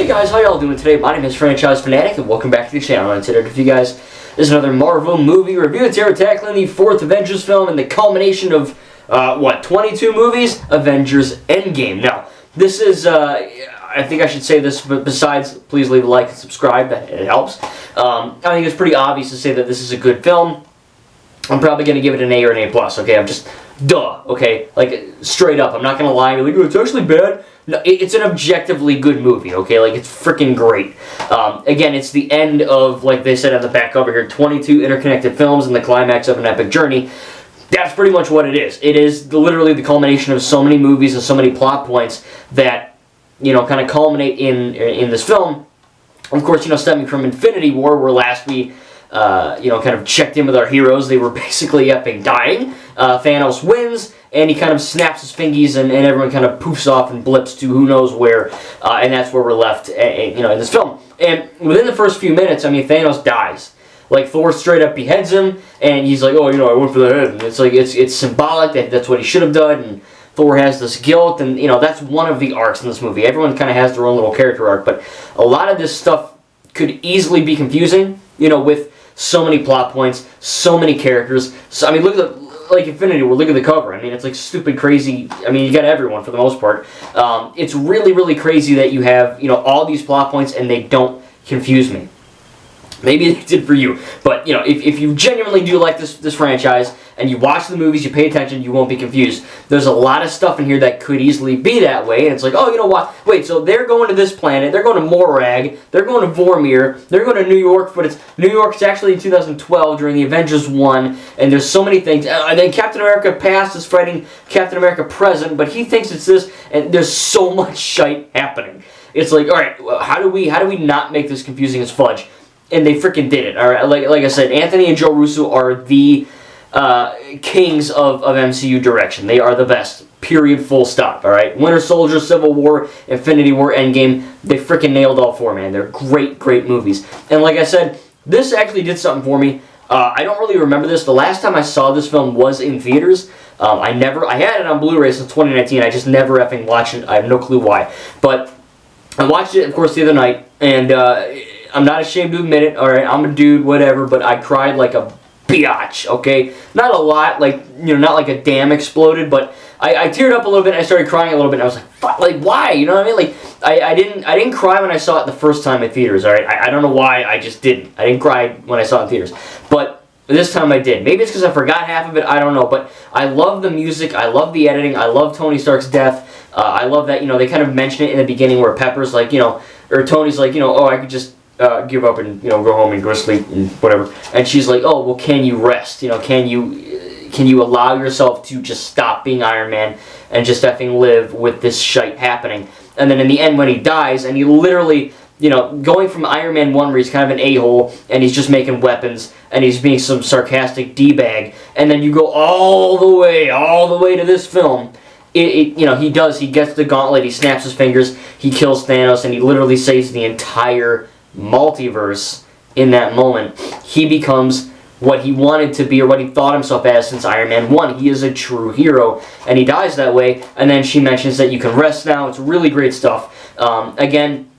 guys, how y'all doing today? My name is Franchise Fanatic and welcome back to the channel. And today with you guys is another Marvel movie review. Today we're tackling the 4th Avengers film and the culmination of, 22 movies? Avengers Endgame. Now, this is, I think I should say this, but besides, please leave a like and subscribe, it helps. I think it's pretty obvious to say that this is a good film. I'm probably going to give it an A or an A+, okay? I'm just, okay? Like, straight up, I'm not going to lie and be like, oh, it's actually bad. No, it's an objectively good movie, okay? Like, it's freaking great. Again, it's the end of, like they said on the back cover here, 22 interconnected films and the climax of an epic journey. That's pretty much what it is. It is literally the culmination of so many movies and so many plot points that, you know, kind of culminate in this film. Of course, you know, stemming from Infinity War, where last we kind of checked in with our heroes. They were basically epic dying. Thanos wins, and he kind of snaps his fingies, and everyone kind of poofs off and blips to who knows where, and that's where we're left, in this film. And within the first few minutes, I mean, Thanos dies. Like, Thor straight up beheads him, and he's like, oh, you know, I went for the head. And it's like, it's symbolic, that's what he should have done, and Thor has this guilt, and, you know, that's one of the arcs in this movie. Everyone kind of has their own little character arc, but a lot of this stuff could easily be confusing, you know, with so many plot points, so many characters. So, I mean, look at the, like Infinity War, look at the cover. I mean, it's like stupid crazy. I mean, you got everyone for the most part. It's really, really crazy that you have, you know, all these plot points and they don't confuse me. Maybe it did for you, but, you know, if you genuinely do like this franchise, and you watch the movies, you pay attention, you won't be confused. There's a lot of stuff in here that could easily be that way, and it's like, oh, you know what, wait, so they're going to this planet, they're going to Morag, they're going to Vormir, they're going to New York, but New York's actually in 2012 during the Avengers 1, and there's so many things, and then Captain America Past is fighting Captain America Present, but he thinks it's this, and there's so much shite happening. It's like, alright, how do we not make this confusing as fudge? And they freaking did it, alright? Like I said, Anthony and Joe Russo are the kings of MCU direction. They are the best. Period. Full stop. Alright? Winter Soldier, Civil War, Infinity War, Endgame. They freaking nailed all four, man. They're great, great movies. And like I said, this actually did something for me. I don't really remember this. The last time I saw this film was in theaters. I had it on Blu-ray since 2019. I just never effing watched it. I have no clue why. But I watched it, of course, the other night. And I'm not ashamed to admit it. Alright? I'm a dude, whatever. But I cried like a biatch, okay? Not a lot, like, you know, not like a dam exploded, but I teared up a little bit, and I started crying a little bit, and I was like, fuck, like, why? You know what I mean? Like, I didn't cry when I saw it the first time in theaters, alright? I don't know why, I just didn't. I didn't cry when I saw it in theaters. But this time I did. Maybe it's because I forgot half of it, I don't know, but I love the music, I love the editing, I love Tony Stark's death, I love that, you know, they kind of mention it in the beginning where Pepper's like, you know, or Tony's like, you know, oh, I could just give up and, you know, go home and go to sleep and whatever. And she's like, oh, well, can you rest? You know, can you allow yourself to just stop being Iron Man and just effing live with this shite happening? And then in the end, when he dies, and he literally, you know, going from Iron Man 1 where he's kind of an a-hole and he's just making weapons and he's being some sarcastic d-bag, and then you go all the way to this film. You know, he gets the gauntlet, he snaps his fingers, he kills Thanos, and he literally saves the entire multiverse in that moment. He becomes what he wanted to be, or what he thought himself as since Iron Man 1. He is a true hero, and he dies that way, and then she mentions that you can rest now. It's really great stuff. Again,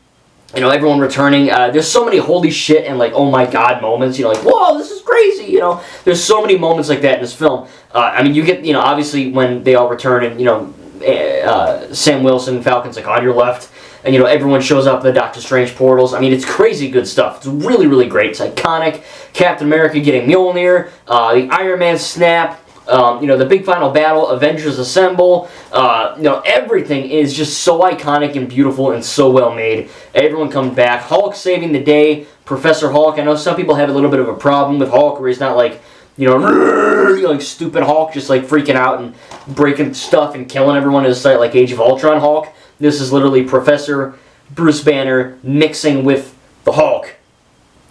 you know, everyone returning. There's so many holy shit and, like, oh my god moments, you know, like, whoa, this is crazy, you know. There's so many moments like that in this film. I mean, you get, you know, obviously when they all return, and, you know, Sam Wilson, Falcon's like, on your left, and, you know, everyone shows up in the Doctor Strange portals. I mean, it's crazy good stuff. It's really, really great. It's iconic. Captain America getting Mjolnir, the Iron Man snap, you know, the big final battle, Avengers assemble. You know, everything is just so iconic and beautiful and so well made. Everyone comes back. Hulk saving the day. Professor Hulk. I know some people have a little bit of a problem with Hulk, where he's not like, you know, like stupid Hulk, just like freaking out and breaking stuff and killing everyone in his sight, like Age of Ultron Hulk. This is literally Professor Bruce Banner mixing with the Hulk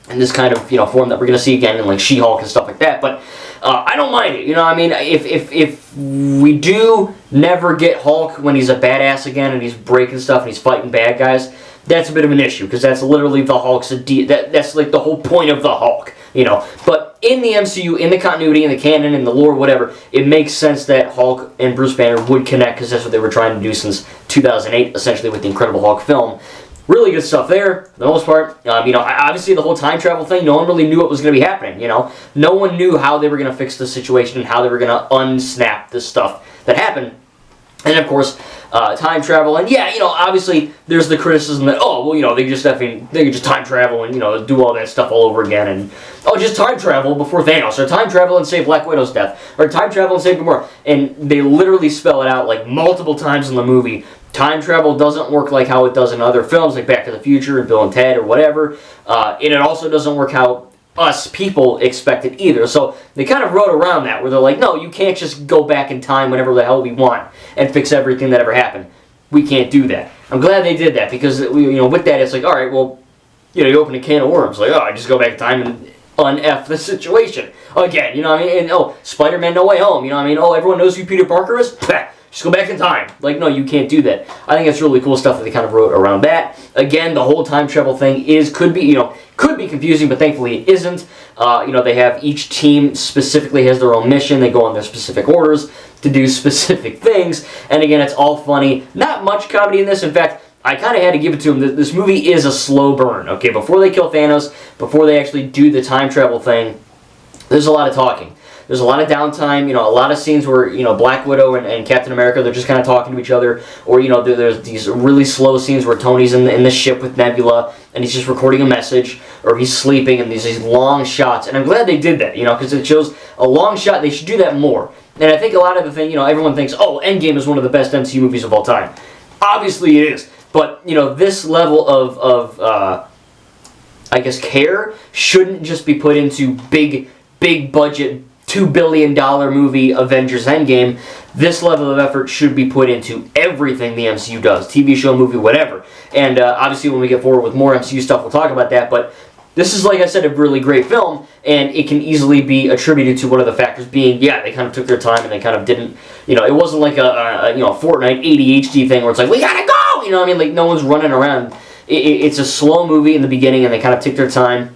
in this kind of, you know, form that we're going to see again in, like, She-Hulk and stuff like that. But I don't mind it, you know what I mean? If we do never get Hulk when he's a badass again and he's breaking stuff and he's fighting bad guys, that's a bit of an issue, because that's literally the Hulk's that's like the whole point of the Hulk, you know. But in the MCU, in the continuity, in the canon, in the lore, whatever, it makes sense that Hulk and Bruce Banner would connect, because that's what they were trying to do since 2008, essentially, with the Incredible Hulk film. really good stuff there, for the most part. Obviously the whole time travel thing, no one really knew what was going to be happening, No one knew how they were going to fix the situation and how they were going to unsnap the stuff that happened. And of course, time travel, and obviously there's the criticism that, they could just time travel and, do all that stuff all over again, and, just time travel before Thanos, or time travel and save Black Widow's death, or time travel and save Gamora, and they literally spell it out, like, multiple times in the movie. Time travel doesn't work like how it does in other films, like Back to the Future and Bill and Ted or whatever, and it also doesn't work how us people expect it either. So they kind of wrote around that, where they're like, no, you can't just go back in time whenever the hell we want and fix everything that ever happened. We can't do that. I'm glad they did that, because with that it's like, all right, well, you open a can of worms, like, I just go back in time and un-F the situation again, and Spider-Man No Way Home, everyone knows who Peter Parker is. Just go back in time. Like, no, you can't do that. I think it's really cool stuff that they kind of wrote around that. Again, the whole time travel thing could be confusing, but thankfully it isn't. They have, each team specifically has their own mission. They go on their specific orders to do specific things. And again, it's all funny. Not much comedy in this. In fact, I kind of had to give it to them. This movie is a slow burn. Okay, before they kill Thanos, before they actually do the time travel thing, there's a lot of talking. There's a lot of downtime, a lot of scenes where, Black Widow and Captain America, they're just kind of talking to each other. Or, there's these really slow scenes where Tony's in the ship with Nebula and he's just recording a message. Or he's sleeping, and these long shots. And I'm glad they did that, because it shows a long shot. They should do that more. And I think a lot of the thing, everyone thinks, Endgame is one of the best MCU movies of all time. Obviously it is. But, this level of I guess, care shouldn't just be put into big budget, $2 billion movie Avengers Endgame. This level of effort should be put into everything the MCU does. TV show, movie, whatever. And obviously when we get forward with more MCU stuff, we'll talk about that. But this is, like I said, a really great film. And it can easily be attributed to one of the factors being, they kind of took their time and they kind of didn't, it wasn't like a Fortnite ADHD thing where it's like, we gotta go! Like no one's running around. It's a slow movie in the beginning and they kind of take their time.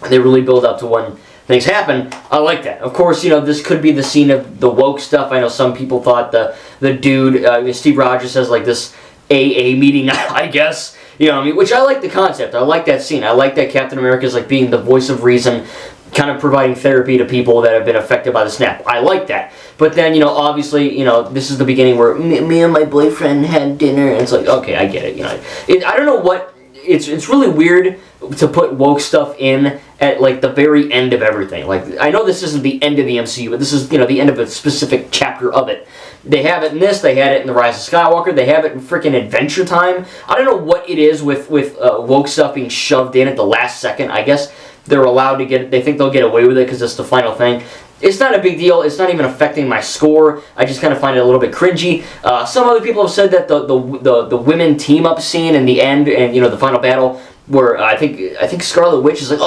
And they really build up to when things happen. I like that. Of course, this could be the scene of the woke stuff. I know some people thought the dude, Steve Rogers has like this AA meeting, I guess. Which I like the concept. I like that scene. I like that Captain America is like being the voice of reason, kind of providing therapy to people that have been affected by the snap. I like that. But then, obviously, this is the beginning where me and my boyfriend had dinner, and it's like, okay, I get it. I don't know what. It's really weird to put woke stuff in at like the very end of everything. Like, I know this isn't the end of the MCU, but this is the end of a specific chapter of it. They have it in this. They had it in The Rise of Skywalker. They have it in freaking Adventure Time. I don't know what it is with woke stuff being shoved in at the last second. I guess they're allowed to get it. They think they'll get away with it because it's the final thing. It's not a big deal. It's not even affecting my score. I just kind of find it a little bit cringy. Some other people have said that the women team up scene in the end and the final battle, where I think Scarlet Witch is like,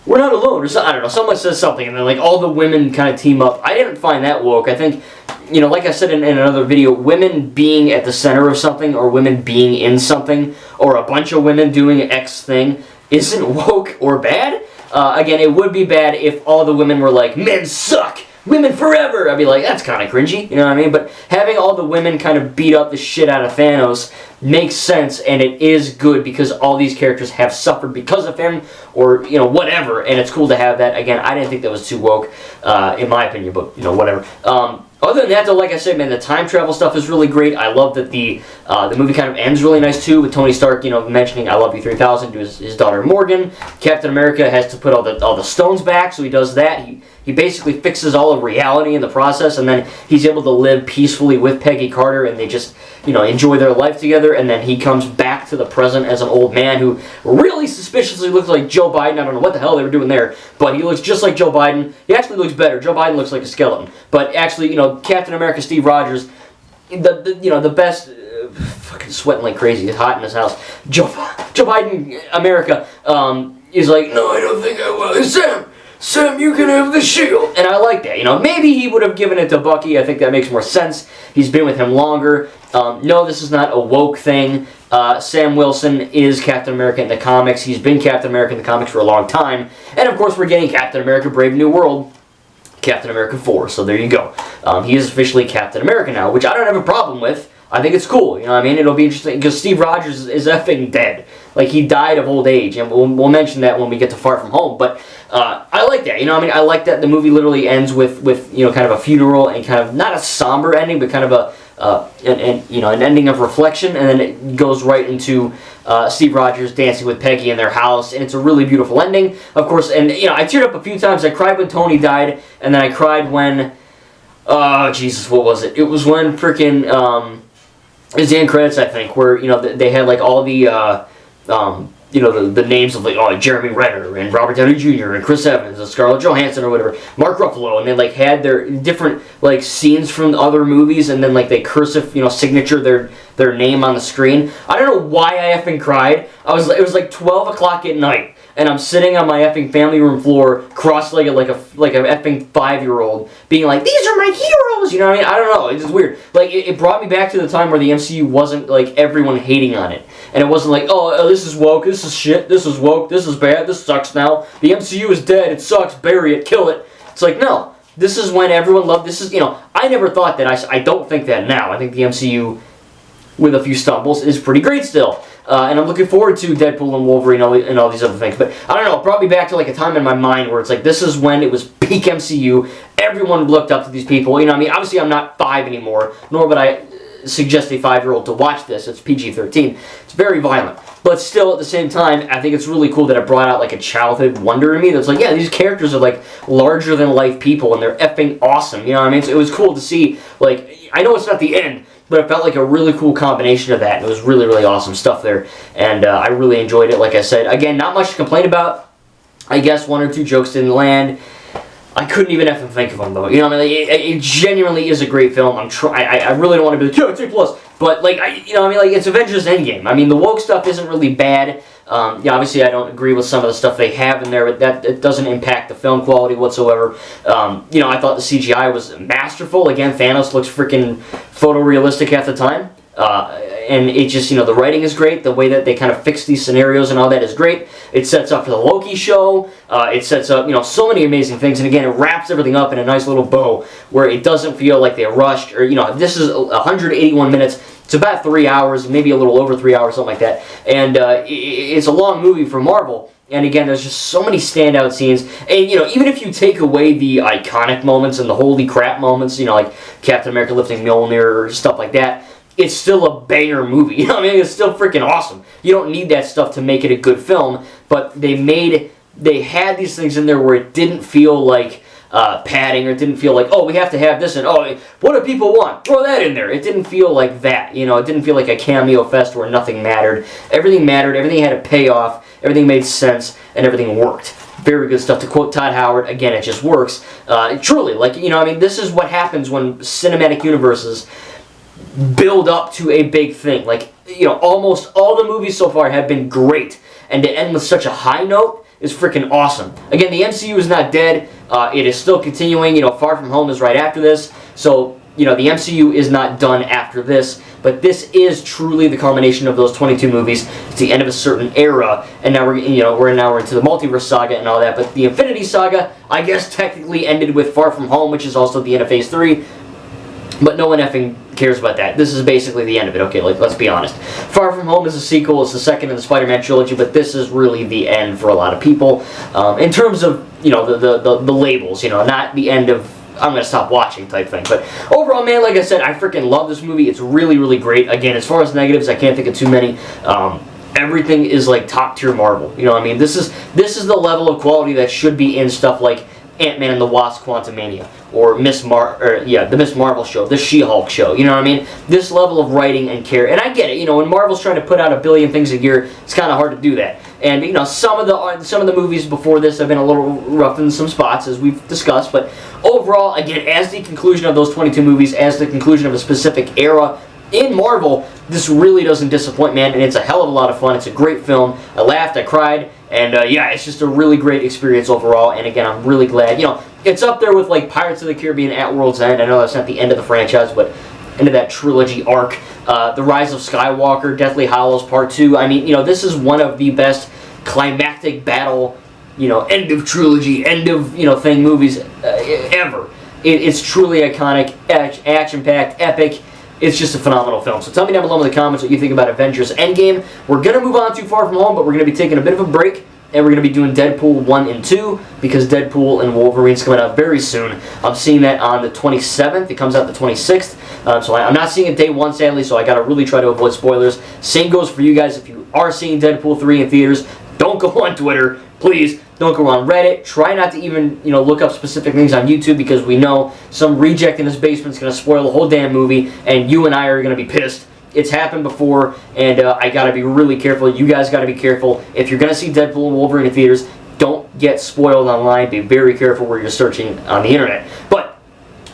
we're not alone, or I don't know. Someone says something, and then like all the women kind of team up. I didn't find that woke. I think like I said in another video, women being at the center of something, or women being in something, or a bunch of women doing X thing isn't woke or bad. Again, it would be bad if all the women were like, men suck, women forever. I'd be like, that's kind of cringy, you know what I mean? But having all the women kind of beat up the shit out of Thanos makes sense, and it is good because all these characters have suffered because of him, or, whatever, and it's cool to have that. Again, I didn't think that was too woke, in my opinion, but, whatever. Other than that, though, like I said, man, the time travel stuff is really great. I love that the movie kind of ends really nice, too, with Tony Stark, mentioning I love you 3000 to his daughter Morgan. Captain America has to put all the stones back, so he does that. He basically fixes all of reality in the process, and then he's able to live peacefully with Peggy Carter, and they just, enjoy their life together, and then he comes back to the present as an old man who really suspiciously looks like Joe Biden. I don't know what the hell they were doing there, but he looks just like Joe Biden. He actually looks better. Joe Biden looks like a skeleton. But actually, Captain America, Steve Rogers, the best, fucking sweating like crazy. It's hot in this house. Joe Biden, America, is like, no, I don't think I will. Sam, you can have the shield. And I like that. Maybe he would have given it to Bucky. I think that makes more sense. He's been with him longer. No, this is not a woke thing. Sam Wilson is Captain America in the comics. He's been Captain America in the comics for a long time. And of course, we're getting Captain America Brave New World, Captain America 4. So there you go. He is officially Captain America now, which I don't have a problem with. I think it's cool. You know what I mean? It'll be interesting because Steve Rogers is effing dead. Like, he died of old age, and we'll mention that when we get to Far From Home. But I like that. You know what I mean? I like that the movie literally ends with you know, kind of a funeral and kind of not a somber ending, but kind of an ending of reflection, and then it goes right into Steve Rogers dancing with Peggy in their house, and it's a really beautiful ending, of course. And you know, I teared up a few times. I cried when Tony died, and then I cried when, oh Jesus, what was it? It was when freaking it was the end credits, I think, where you know they had like all the you know, the names of like Jeremy Renner and Robert Downey Jr. and Chris Evans and Scarlett Johansson or whatever, Mark Ruffalo, and they like had their different like scenes from other movies, and then like they cursive, you know, signature their name on the screen. I don't know why I effing cried. It was like 12 o'clock at night, and I'm sitting on my effing family room floor, cross-legged like a effing 5-year-old, being like, these are my heroes, you know what I mean? I don't know, it's just weird. Like, it brought me back to the time where the MCU wasn't like everyone hating on it. And it wasn't like, oh, this is woke, this is shit, this is woke, this is bad, this sucks now. The MCU is dead, it sucks, bury it, kill it. It's like, no, this is when everyone loved, this is, you know, I never thought that, I don't think that now. I think the MCU, with a few stumbles, is pretty great still. And I'm looking forward to Deadpool and Wolverine and all these other things. But I don't know, it brought me back to like a time in my mind where it's like, this is when it was peak MCU. Everyone looked up to these people. You know what I mean? Obviously, I'm not 5 anymore, nor would I suggest a 5-year-old to watch this. It's PG-13. It's very violent. But still, at the same time, I think it's really cool that it brought out like a childhood wonder in me that's like, yeah, these characters are like larger-than-life people, and they're effing awesome. You know what I mean? So it was cool to see, like, I know it's not the end, but it felt like a really cool combination of that. And it was really, really awesome stuff there. And I really enjoyed it, like I said. Again, not much to complain about. I guess 1 or 2 jokes didn't land. I couldn't even effing think of them, though. You know what I mean? Like, it genuinely is a great film. I really don't want to be like, yeah, it's A+. But, like, you know what I mean? Like, it's Avengers Endgame. I mean, the woke stuff isn't really bad. Yeah, obviously, I don't agree with some of the stuff they have in there, but that it doesn't impact the film quality whatsoever. You know, I thought the CGI was masterful. Again, Thanos looks freaking photorealistic at the time. And it just, you know, the writing is great. The way that they kind of fix these scenarios and all that is great. It sets up for the Loki show. It sets up, you know, so many amazing things. And again, it wraps everything up in a nice little bow where it doesn't feel like they rushed. Or, you know, this is 181 minutes. It's about 3 hours, maybe a little over 3 hours, something like that. And it's a long movie for Marvel. And again, there's just so many standout scenes. And, you know, even if you take away the iconic moments and the holy crap moments, you know, like Captain America lifting Mjolnir or stuff like that, it's still a banger movie. You know what I mean? It's still freaking awesome. You don't need that stuff to make it a good film, but they had these things in there where it didn't feel like padding, or it didn't feel like, oh, we have to have this, and oh, what do people want? Throw that in there. It didn't feel like that. You know, it didn't feel like a cameo fest where nothing mattered. Everything mattered. Everything had a payoff. Everything made sense, and everything worked. Very good stuff. To quote Todd Howard, again, it just works. Truly, like, you know, I mean, this is what happens when cinematic universes build up to a big thing. Like, you know, almost all the movies so far have been great, and to end with such a high note is freaking awesome. Again, the MCU is not dead. It is still continuing. You know, Far From Home is right after this, so, you know, the MCU is not done after this, but this is truly the culmination of those 22 movies. It's the end of a certain era, and now we're into the multiverse saga and all that. But the Infinity Saga, I guess, technically ended with Far From Home, which is also the end of Phase 3. But no one effing cares about that. This is basically the end of it. Okay, let's be honest. Far From Home is a sequel. It's the second in the Spider-Man trilogy, but this is really the end for a lot of people. In terms of, you know, the labels, you know, not the end of I'm going to stop watching type thing. But overall, man, like I said, I freaking love this movie. It's really, really great. Again, as far as negatives, I can't think of too many. Everything is like top tier Marvel. You know what I mean? This is the level of quality that should be in stuff like Ant-Man and the Wasp: Quantumania, or the Miss Marvel show, the She-Hulk show. You know what I mean? This level of writing and care, and I get it. You know, when Marvel's trying to put out a billion things a year, it's kind of hard to do that. And you know, some of the movies before this have been a little rough in some spots, as we've discussed. But overall, again, as the conclusion of those 22 movies, as the conclusion of a specific era in Marvel, this really doesn't disappoint, man, and it's a hell of a lot of fun. It's a great film. I laughed, I cried, and yeah, it's just a really great experience overall. And again, I'm really glad. You know, it's up there with like Pirates of the Caribbean at World's End. I know that's not the end of the franchise, but end of that trilogy arc. The Rise of Skywalker, Deathly Hallows Part 2. I mean, you know, this is one of the best climactic battle, you know, end of trilogy, end of, you know, thing movies ever. It's truly iconic, action-packed, epic. it's just a phenomenal film. So tell me down below in the comments what you think about Avengers Endgame. We're going to move on to Far From Home, but we're going to be taking a bit of a break, and we're going to be doing Deadpool 1 and 2 because Deadpool and Wolverine's coming out very soon. I'm seeing that on the 27th. It comes out the 26th. So I'm not seeing it day one, sadly, so I got to really try to avoid spoilers. Same goes for you guys. If you are seeing Deadpool 3 in theaters, don't go on Twitter. Please, don't go on Reddit. Try not to even, look up specific things on YouTube because we know some reject in his basement is going to spoil the whole damn movie, and you and I are going to be pissed. It's happened before, and I got to be really careful. You guys got to be careful. If you're going to see Deadpool and Wolverine in theaters, don't get spoiled online. Be very careful where you're searching on the internet. But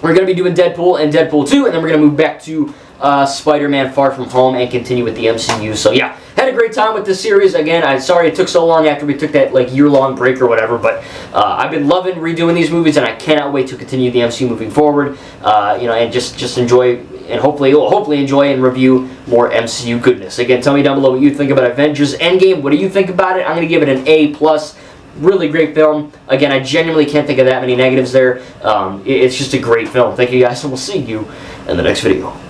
we're going to be doing Deadpool and Deadpool 2, and then we're going to move back to Spider-Man Far From Home and continue with the MCU. So yeah, had a great time with this series. Again, I'm sorry it took so long after we took that year-long break or whatever, but I've been loving redoing these movies, and I cannot wait to continue the MCU moving forward. And just enjoy and hopefully enjoy and review more MCU goodness. Again, tell me down below what you think about Avengers Endgame. What do you think about it? I'm going to give it an A+. Really great film. Again, I genuinely can't think of that many negatives there. It's just a great film. Thank you guys, and we'll see you in the next video.